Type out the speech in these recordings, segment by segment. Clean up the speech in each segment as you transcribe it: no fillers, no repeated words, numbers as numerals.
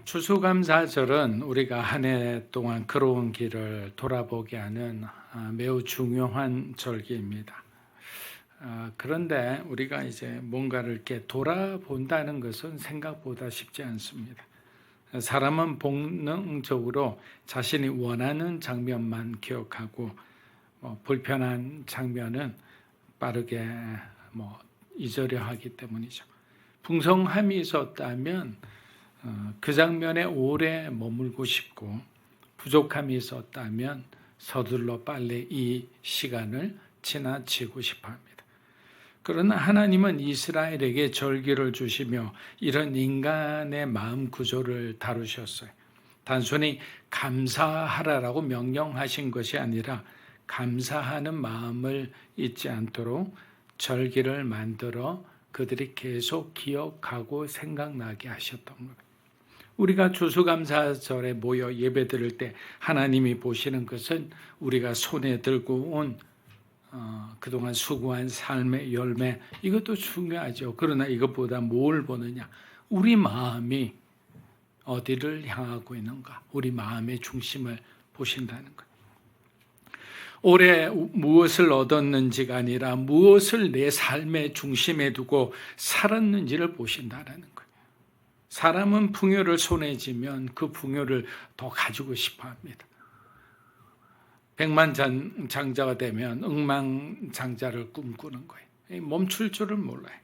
추수감사절은 우리가 한 해 동안 걸어온 길을 돌아보게 하는 매우 중요한 절기입니다. 그런데 우리가 이제 뭔가를 이렇게 돌아본다는 것은 생각보다 쉽지 않습니다. 사람은 본능적으로 자신이 원하는 장면만 기억하고 불편한 장면은 빠르게 잊으려 하기 때문이죠. 풍성함이 있었다면 그 장면에 오래 머물고 싶고, 부족함이 있었다면 서둘러 빨리 이 시간을 지나치고 싶어 합니다. 그러나 하나님은 이스라엘에게 절기를 주시며 이런 인간의 마음 구조를 다루셨어요. 단순히 감사하라라고 명령하신 것이 아니라 감사하는 마음을 잊지 않도록 절기를 만들어 그들이 계속 기억하고 생각나게 하셨던 거예요. 우리가 추수감사절에 모여 예배드릴 때 하나님이 보시는 것은 우리가 손에 들고 온 그동안 수고한 삶의 열매, 이것도 중요하죠. 그러나 이것보다 뭘 보느냐? 우리 마음이 어디를 향하고 있는가? 우리 마음의 중심을 보신다는 거예요. 올해 무엇을 얻었는지가 아니라 무엇을 내 삶의 중심에 두고 살았는지를 보신다는 거예요. 사람은 풍요를 손에 쥐면 그 풍요를 더 가지고 싶어 합니다. 백만장자가 되면 억만장자를 꿈꾸는 거예요. 멈출 줄을 몰라요.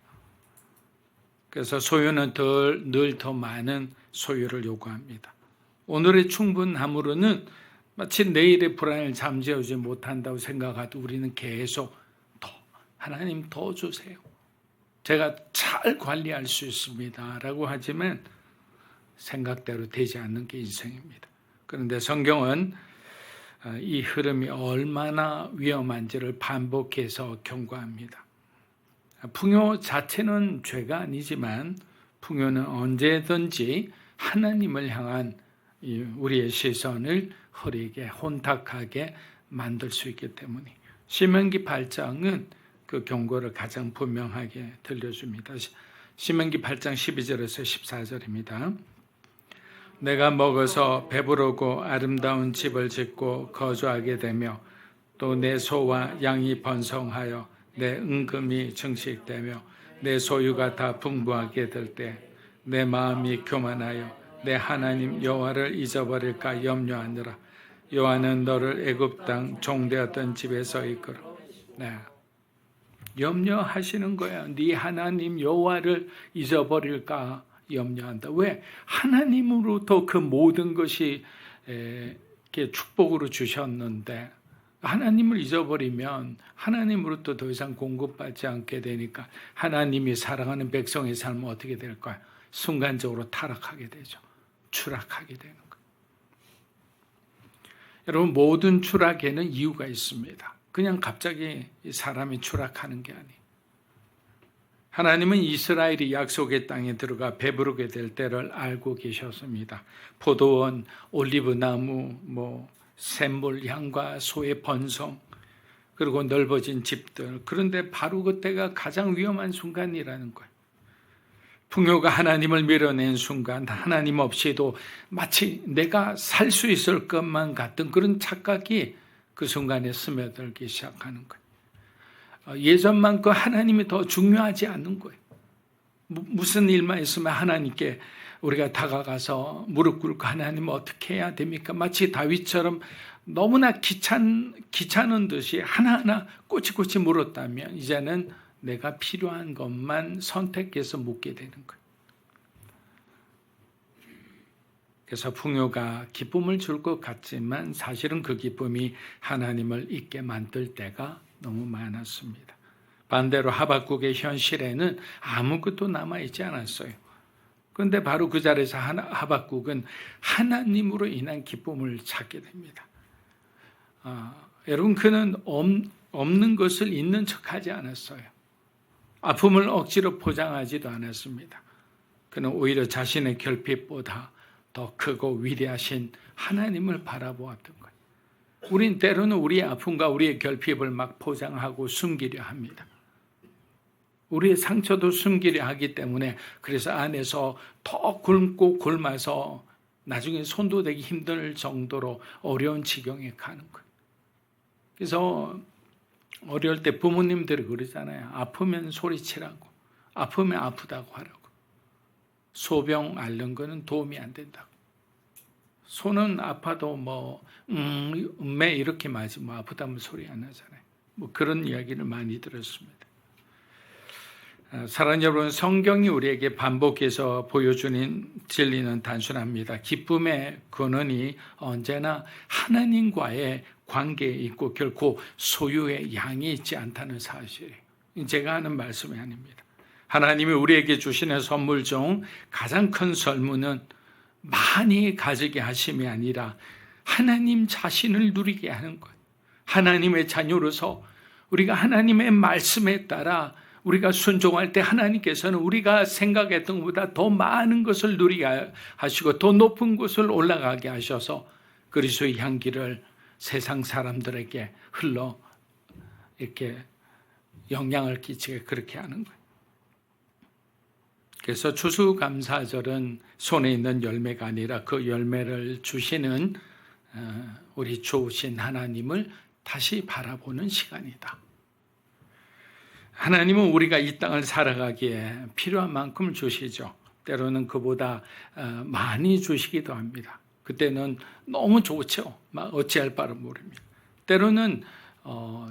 그래서 소유는 늘 더 많은 소유를 요구합니다. 오늘의 충분함으로는 마치 내일의 불안을 잠재우지 못한다고 생각하도 우리는 계속 하나님 더 주세요. 제가 잘 관리할 수 있습니다 라고 하지만 생각대로 되지 않는 게 인생입니다. 그런데 성경은 이 흐름이 얼마나 위험한지를 반복해서 경고합니다. 풍요 자체는 죄가 아니지만 풍요는 언제든지 하나님을 향한 우리의 시선을 흐리게 혼탁하게 만들 수 있기 때문에 신명기 8장은 그 경고를 가장 분명하게 들려줍니다. 신명기 8장 12절에서 14절입니다. 내가 먹어서 배부르고 아름다운 집을 짓고 거주하게 되며 또 내 소와 양이 번성하여 내 은금이 증식되며 내 소유가 다 풍부하게 될 때 내 마음이 교만하여 내 하나님 여호와를 잊어버릴까 염려하느라. 여호와는 너를 애굽 땅 종되었던 집에서 이끌어. 염려하시는 거야. 네 하나님 여호와를 잊어버릴까 염려한다. 왜? 하나님으로부터 그 모든 것이 축복으로 주셨는데 하나님을 잊어버리면 하나님으로부터 더 이상 공급받지 않게 되니까 하나님이 사랑하는 백성의 삶은 어떻게 될까요? 순간적으로 타락하게 되죠. 추락하게 되는 거예요. 여러분, 모든 추락에는 이유가 있습니다. 그냥 갑자기 사람이 추락하는 게 아니에요. 하나님은 이스라엘이 약속의 땅에 들어가 배부르게 될 때를 알고 계셨습니다. 포도원, 올리브나무, 샘물, 양과 소의 번성, 그리고 넓어진 집들. 그런데 바로 그때가 가장 위험한 순간이라는 거예요. 풍요가 하나님을 밀어낸 순간, 하나님 없이도 마치 내가 살 수 있을 것만 같은 그런 착각이 그 순간에 스며들기 시작하는 거예요. 예전만큼 하나님이 더 중요하지 않는 거예요. 무슨 일만 있으면 하나님께 우리가 다가가서 무릎 꿇고 하나님 어떻게 해야 됩니까? 마치 다윗처럼 너무나 귀찮은 듯이 하나하나 꼬치꼬치 물었다면 이제는 내가 필요한 것만 선택해서 묻게 되는 거예요. 그래서 풍요가 기쁨을 줄 것 같지만 사실은 그 기쁨이 하나님을 잊게 만들 때가 너무 많았습니다. 반대로 하박국의 현실에는 아무것도 남아있지 않았어요. 그런데 바로 그 자리에서 하박국은 하나님으로 인한 기쁨을 찾게 됩니다. 여러분, 그는 없는 것을 있는 척하지 않았어요. 아픔을 억지로 포장하지도 않았습니다. 그는 오히려 자신의 결핍보다 더 크고 위대하신 하나님을 바라보았던 거예요. 우린 때로는 우리의 아픔과 우리의 결핍을 막 포장하고 숨기려 합니다. 우리의 상처도 숨기려 하기 때문에 그래서 안에서 더 굶고 굶어서 나중에 손도 대기 힘들 정도로 어려운 지경에 가는 거예요. 그래서 어려울 때 부모님들이 그러잖아요. 아프면 소리치라고, 아프면 아프다고 하라고. 소병 앓는 거는 도움이 안 된다고. 손은 아파도 음매 이렇게 맞지 아프다면 소리 안 하잖아요. 그런 이야기를 많이 들었습니다. 사랑하는 여러분, 성경이 우리에게 반복해서 보여주는 진리는 단순합니다. 기쁨의 근원이 언제나 하나님과의 관계에 있고 결코 소유의 양이 있지 않다는 사실이에요. 제가 하는 말씀이 아닙니다. 하나님이 우리에게 주시는 선물 중 가장 큰 선물은 많이 가지게 하심이 아니라 하나님 자신을 누리게 하는 것. 하나님의 자녀로서 우리가 하나님의 말씀에 따라 우리가 순종할 때 하나님께서는 우리가 생각했던 것보다 더 많은 것을 누리게 하시고 더 높은 곳을 올라가게 하셔서 그리스도의 향기를 세상 사람들에게 흘러 이렇게 영향을 끼치게 그렇게 하는 거예요. 그래서 추수감사절은 손에 있는 열매가 아니라 그 열매를 주시는 우리 좋으신 하나님을 다시 바라보는 시간이다. 하나님은 우리가 이 땅을 살아가기에 필요한 만큼 주시죠. 때로는 그보다 많이 주시기도 합니다. 그때는 너무 좋죠. 막 어찌할 바를 모릅니다. 때로는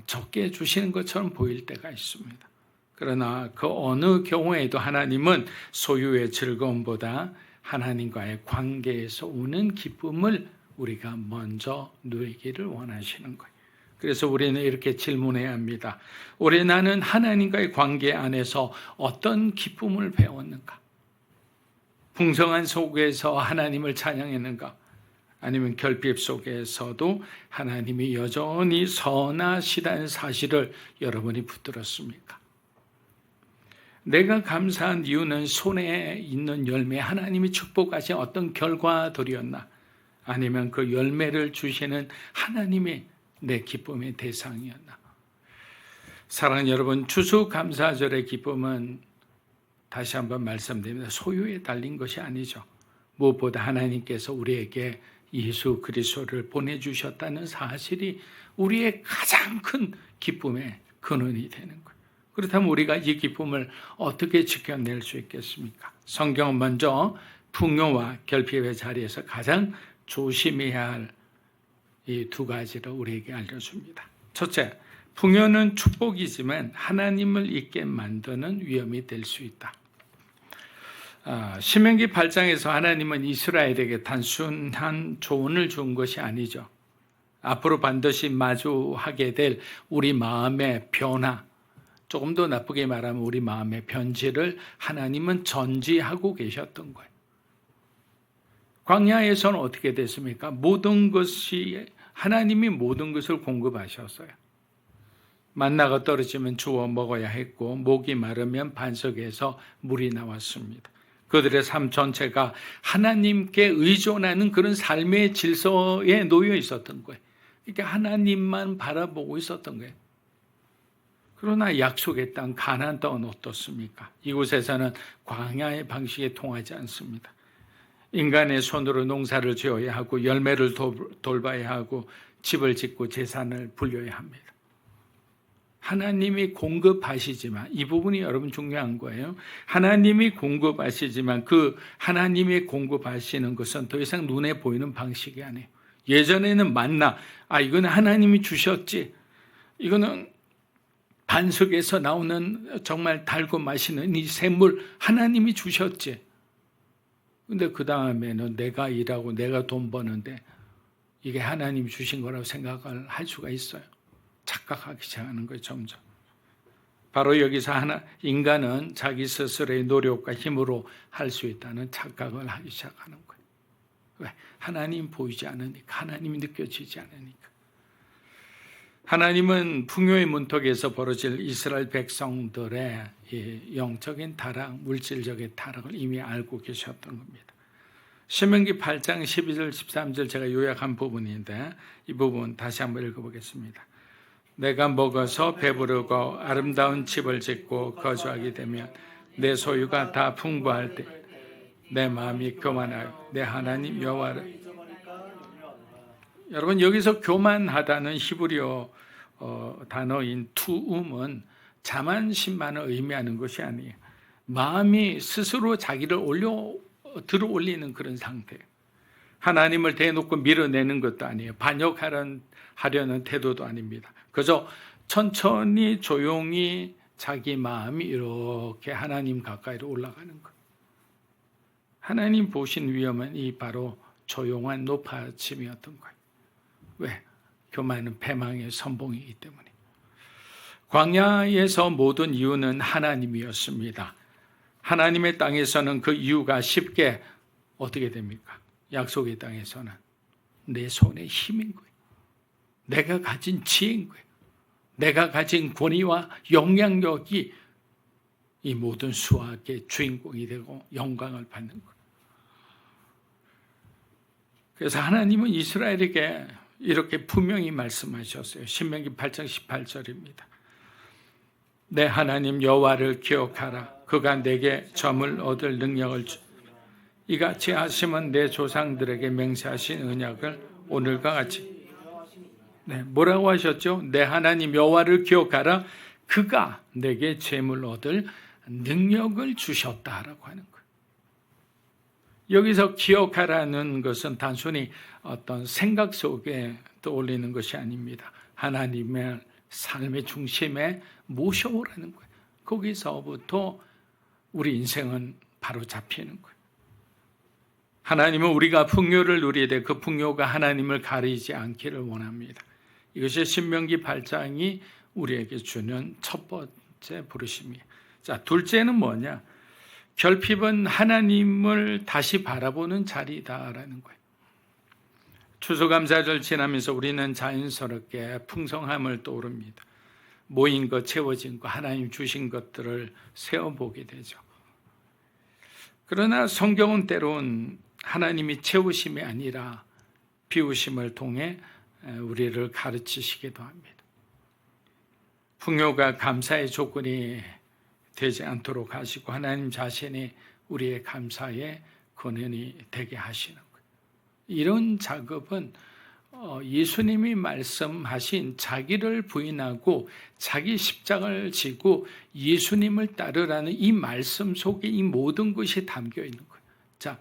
적게 주시는 것처럼 보일 때가 있습니다. 그러나 그 어느 경우에도 하나님은 소유의 즐거움보다 하나님과의 관계에서 오는 기쁨을 우리가 먼저 누리기를 원하시는 거예요. 그래서 우리는 이렇게 질문해야 합니다. 올해 나는 하나님과의 관계 안에서 어떤 기쁨을 배웠는가? 풍성한 속에서 하나님을 찬양했는가? 아니면 결핍 속에서도 하나님이 여전히 선하시다는 사실을 여러분이 붙들었습니까? 내가 감사한 이유는 손에 있는 열매, 하나님이 축복하신 어떤 결과들이었나? 아니면 그 열매를 주시는 하나님이 내 기쁨의 대상이었나? 사랑하는 여러분, 추수감사절의 기쁨은 다시 한번 말씀드립니다. 소유에 달린 것이 아니죠. 무엇보다 하나님께서 우리에게 예수 그리스도를 보내주셨다는 사실이 우리의 가장 큰 기쁨의 근원이 되는 거예요. 그렇다면 우리가 이 기쁨을 어떻게 지켜낼 수 있겠습니까? 성경은 먼저 풍요와 결핍의 자리에서 가장 조심해야 할 이 두 가지를 우리에게 알려줍니다. 첫째, 풍요는 축복이지만 하나님을 잊게 만드는 위험이 될 수 있다. 신명기 8장에서 하나님은 이스라엘에게 단순한 조언을 준 것이 아니죠. 앞으로 반드시 마주하게 될 우리 마음의 변화, 조금 더 나쁘게 말하면 우리 마음의 변질을 하나님은 전지하고 계셨던 거예요. 광야에서는 어떻게 됐습니까? 모든 것이 하나님이 모든 것을 공급하셨어요. 만나가 떨어지면 주워 먹어야 했고 목이 마르면 반석에서 물이 나왔습니다. 그들의 삶 전체가 하나님께 의존하는 그런 삶의 질서에 놓여 있었던 거예요. 그러니까 하나님만 바라보고 있었던 거예요. 그러나 약속의 땅 가나안 땅은 어떻습니까? 이곳에서는 광야의 방식에 통하지 않습니다. 인간의 손으로 농사를 지어야 하고 열매를 돌봐야 하고 집을 짓고 재산을 불려야 합니다. 하나님이 공급하시지만 이 부분이 여러분 중요한 거예요. 하나님이 공급하시지만 그 하나님이 공급하시는 것은 더 이상 눈에 보이는 방식이 아니에요. 예전에는 만나, 이거는 하나님이 주셨지. 이거는 반석에서 나오는 정말 달고 맛있는 이 샘물 하나님이 주셨지. 근데 그 다음에는 내가 일하고 내가 돈 버는데 이게 하나님이 주신 거라고 생각을 할 수가 있어요. 착각하기 시작하는 거예요, 점점. 바로 여기서 인간은 자기 스스로의 노력과 힘으로 할 수 있다는 착각을 하기 시작하는 거예요. 왜? 하나님 보이지 않으니까, 하나님이 느껴지지 않으니까. 하나님은 풍요의 문턱에서 벌어질 이스라엘 백성들의 영적인 타락, 물질적인 타락을 이미 알고 계셨던 겁니다. 신명기 8장 12절 13절 제가 요약한 부분인데 이 부분 다시 한번 읽어보겠습니다. 내가 먹어서 배부르고 아름다운 집을 짓고 거주하게 되면 내 소유가 다 풍부할 때 내 마음이 교만하여 내 하나님 여호와를. 여러분, 여기서 교만하다는 히브리어 단어인 투움은 자만심만을 의미하는 것이 아니에요. 마음이 스스로 자기를 들어 올리는 그런 상태. 하나님을 대놓고 밀어내는 것도 아니에요. 반역하려는 태도도 아닙니다. 그저 천천히 조용히 자기 마음이 이렇게 하나님 가까이로 올라가는 것. 하나님 보신 위험은 이 바로 조용한 높아짐이었던 거예요. 왜? 교만은 패망의 선봉이기 때문에. 광야에서 모든 이유는 하나님이었습니다. 하나님의 땅에서는 그 이유가 쉽게 어떻게 됩니까? 약속의 땅에서는 내 손에 힘인 거예요. 내가 가진 지혜인 거예요. 내가 가진 권위와 영향력이 이 모든 수확의 주인공이 되고 영광을 받는 거예요. 그래서 하나님은 이스라엘에게 이렇게 분명히 말씀하셨어요. 신명기 8장 18절입니다. 내 하나님 여호와를 기억하라. 그가 내게 점을 얻을 능력을 주. 이같이 하시면 내 조상들에게 맹세하신 언약을 오늘과 같이. 뭐라고 하셨죠? 내 하나님 여호와를 기억하라. 그가 내게 재물 얻을 능력을 주셨다라고 하는 거예요. 여기서 기억하라는 것은 단순히 어떤 생각 속에 떠올리는 것이 아닙니다. 하나님의 삶의 중심에 모셔오라는 거예요. 거기서부터 우리 인생은 바로 잡히는 거예요. 하나님은 우리가 풍요를 누리되 그 풍요가 하나님을 가리지 않기를 원합니다. 이것이 신명기 8장이 우리에게 주는 첫 번째 부르심이에요. 자, 둘째는 뭐냐? 결핍은 하나님을 다시 바라보는 자리다라는 거예요. 추수감사절 지나면서 우리는 자연스럽게 풍성함을 떠오릅니다. 모인 것, 채워진 것, 하나님 주신 것들을 세어보게 되죠. 그러나 성경은 때론 하나님이 채우심이 아니라 비우심을 통해 우리를 가르치시기도 합니다. 풍요가 감사의 조건이 되지 않도록 하시고 하나님 자신이 우리의 감사의 근원이 되게 하시는 거예요. 이런 작업은 예수님이 말씀하신 자기를 부인하고 자기 십자가를 지고 예수님을 따르라는 이 말씀 속에 이 모든 것이 담겨 있는 거예요. 자,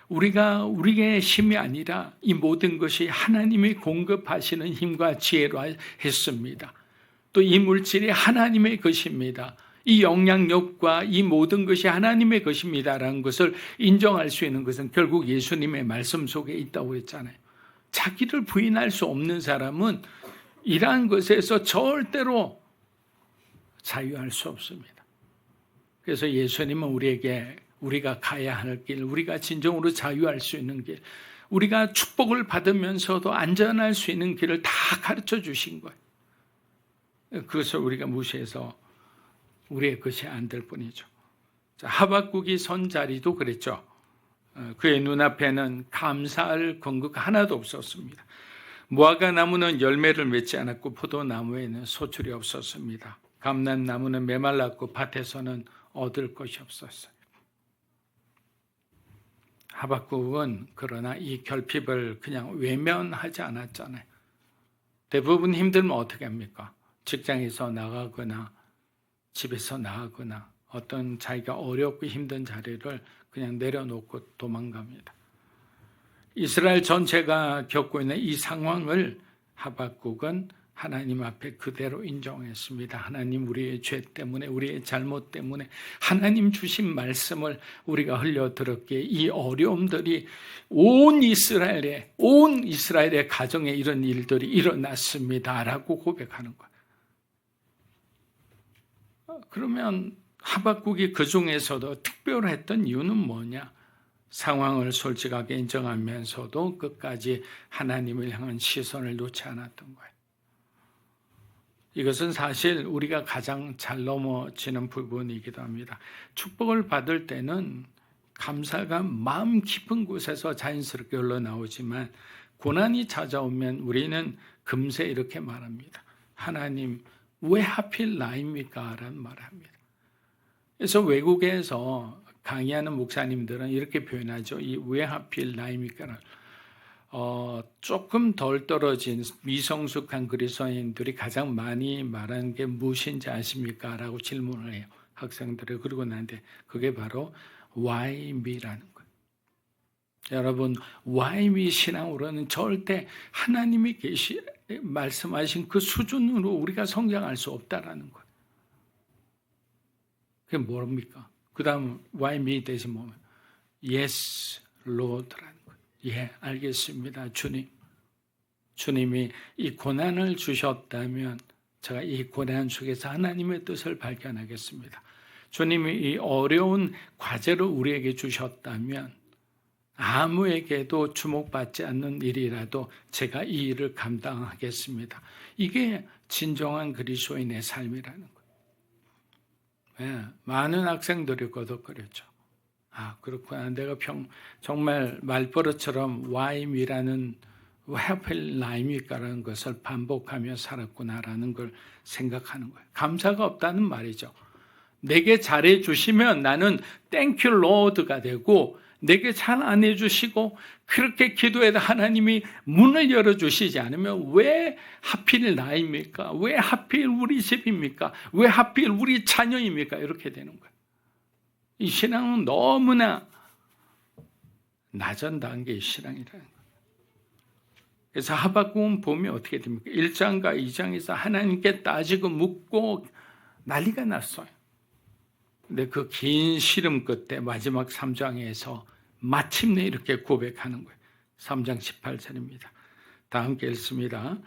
우리의 힘이 아니라 이 모든 것이 하나님이 공급하시는 힘과 지혜로 했습니다. 또 이 물질이 하나님의 것입니다. 이 영향력과 이 모든 것이 하나님의 것입니다라는 것을 인정할 수 있는 것은 결국 예수님의 말씀 속에 있다고 했잖아요. 자기를 부인할 수 없는 사람은 이러한 것에서 절대로 자유할 수 없습니다. 그래서 예수님은 우리에게 우리가 가야 할 길, 우리가 진정으로 자유할 수 있는 길, 우리가 축복을 받으면서도 안전할 수 있는 길을 다 가르쳐 주신 거예요. 그것을 우리가 무시해서 우리의 것이 안 될 뿐이죠. 자, 하박국이 선 자리도 그랬죠. 그의 눈앞에는 감사할 근거가 하나도 없었습니다. 무화과 나무는 열매를 맺지 않았고 포도나무에는 소출이 없었습니다. 감람나무는 메말랐고 밭에서는 얻을 것이 없었어요. 하박국은 그러나 이 결핍을 그냥 외면하지 않았잖아요. 대부분 힘들면 어떻게 합니까? 직장에서 나가거나 집에서 나가거나 어떤 자기가 어렵고 힘든 자리를 그냥 내려놓고 도망갑니다. 이스라엘 전체가 겪고 있는 이 상황을 하박국은 하나님 앞에 그대로 인정했습니다. 하나님, 우리의 죄 때문에, 우리의 잘못 때문에 하나님 주신 말씀을 우리가 흘려 들었기에 이 어려움들이 온 이스라엘의 가정에 이런 일들이 일어났습니다라고 고백하는 거예요. 그러면 하박국이 그 중에서도 특별했던 이유는 뭐냐? 상황을 솔직하게 인정하면서도 끝까지 하나님을 향한 시선을 놓지 않았던 거예요. 이것은 사실 우리가 가장 잘 넘어지는 부분이기도 합니다. 축복을 받을 때는 감사가 마음 깊은 곳에서 자연스럽게 흘러나오지만 고난이 찾아오면 우리는 금세 이렇게 말합니다. 하나님, 왜 하필 나입니까? 라는 말을 합니다. 그래서 외국에서 강의하는 목사님들은 이렇게 표현하죠. 이 왜 하필 나입니까? 조금 덜 떨어진 미성숙한 그리스도인들이 가장 많이 말하는 게 무엇인지 아십니까? 라고 질문을 해요. 학생들이. 그러고 나는데 그게 바로 Why me라는 거예요. 여러분, Why me 신앙으로는 절대 하나님이 말씀하신 그 수준으로 우리가 성장할 수 없다라는 거예요. 그게 뭡니까? 그 다음 Why me 대신 뭐면 Yes, Lord라는 거예요. 예, 알겠습니다. 주님이 이 고난을 주셨다면 제가 이 고난 속에서 하나님의 뜻을 발견하겠습니다. 주님이 이 어려운 과제를 우리에게 주셨다면 아무에게도 주목받지 않는 일이라도 제가 이 일을 감당하겠습니다. 이게 진정한 그리스도인의 삶이라는 거예요. 네, 많은 학생들이 거듭거렸죠. 아, 그렇구나. 내가 정말 말버릇처럼 why me라는 왜 하필 나입니까라는 것을 반복하며 살았구나라는 걸 생각하는 거예요. 감사가 없다는 말이죠. 내게 잘해 주시면 나는 thank you Lord가 되고, 내게 잘 안 해주시고 그렇게 기도해도 하나님이 문을 열어주시지 않으면 왜 하필 나입니까? 왜 하필 우리 집입니까? 왜 하필 우리 자녀입니까? 이렇게 되는 거예요. 이 신앙은 너무나 낮은 단계의 신앙이라는 거예요. 그래서 하박국은 보면 어떻게 됩니까? 1장과 2장에서 하나님께 따지고 묻고 난리가 났어요. 근데 그 긴 시름 끝에 마지막 3장에서 마침내 이렇게 고백하는 거예요. 3장 18절입니다. 다 함께 읽습니다.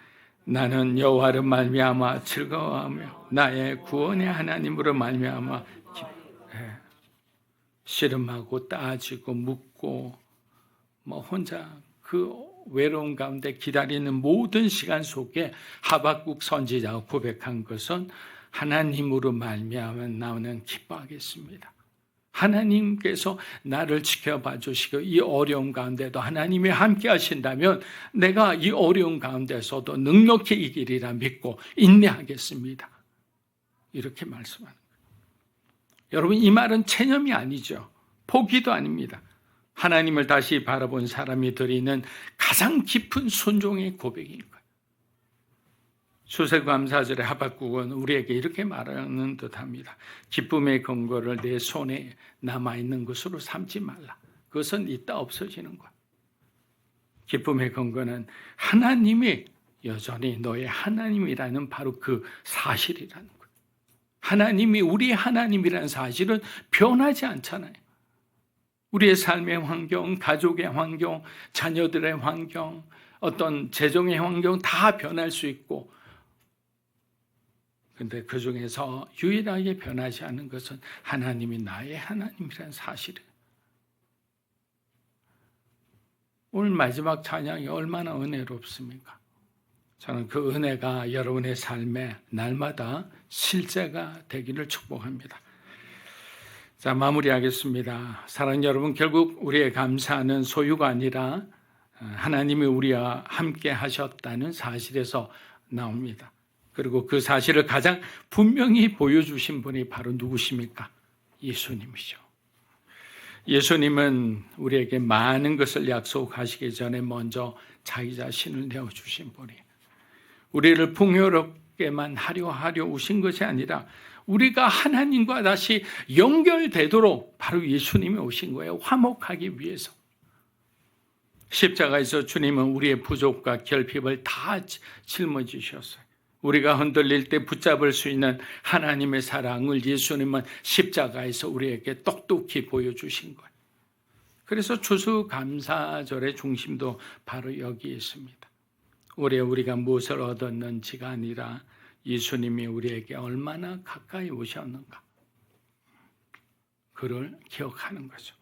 나는 여호와를 말미암아 즐거워하며 나의 구원의 하나님으로 말미암아 씨름하고 따지고 묻고 혼자 그 외로운 가운데 기다리는 모든 시간 속에 하박국 선지자가 고백한 것은 하나님으로 말미암아 나는 기뻐하겠습니다. 하나님께서 나를 지켜봐 주시고 이 어려운 가운데도 하나님이 함께 하신다면 내가 이 어려운 가운데서도 능력히 이기리라 믿고 인내하겠습니다. 이렇게 말씀하는 거예요. 여러분, 이 말은 체념이 아니죠. 포기도 아닙니다. 하나님을 다시 바라본 사람이 드리는 가장 깊은 순종의 고백인 거예요. 수세감사절의 하박국은 우리에게 이렇게 말하는 듯합니다. 기쁨의 근거를 내 손에 남아있는 것으로 삼지 말라. 그것은 이따 없어지는 거야. 기쁨의 근거는 하나님이 여전히 너의 하나님이라는 바로 그 사실이라는 거예요. 하나님이 우리 하나님이라는 사실은 변하지 않잖아요. 우리의 삶의 환경, 가족의 환경, 자녀들의 환경, 어떤 재정의 환경 다 변할 수 있고, 그런데 그 중에서 유일하게 변하지 않는 것은 하나님이 나의 하나님이라는 사실이에요. 오늘 마지막 찬양이 얼마나 은혜롭습니까? 저는 그 은혜가 여러분의 삶에 날마다 실제가 되기를 축복합니다. 자, 마무리하겠습니다. 사랑하는 여러분, 결국 우리의 감사는 소유가 아니라 하나님이 우리와 함께 하셨다는 사실에서 나옵니다. 그리고 그 사실을 가장 분명히 보여주신 분이 바로 누구십니까? 예수님이죠. 예수님은 우리에게 많은 것을 약속하시기 전에 먼저 자기 자신을 내어주신 분이에요. 우리를 풍요롭게만 하려 오신 것이 아니라 우리가 하나님과 다시 연결되도록 바로 예수님이 오신 거예요. 화목하기 위해서. 십자가에서 주님은 우리의 부족과 결핍을 다 짊어지셨어요. 우리가 흔들릴 때 붙잡을 수 있는 하나님의 사랑을 예수님은 십자가에서 우리에게 똑똑히 보여주신 거예요. 그래서 추수감사절의 중심도 바로 여기에 있습니다. 올해 우리가 무엇을 얻었는지가 아니라 예수님이 우리에게 얼마나 가까이 오셨는가, 그를 기억하는 거죠.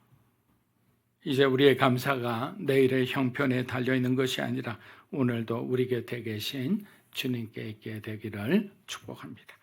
이제 우리의 감사가 내일의 형편에 달려있는 것이 아니라 오늘도 우리 곁에 계신 주님께 있게 되기를 축복합니다.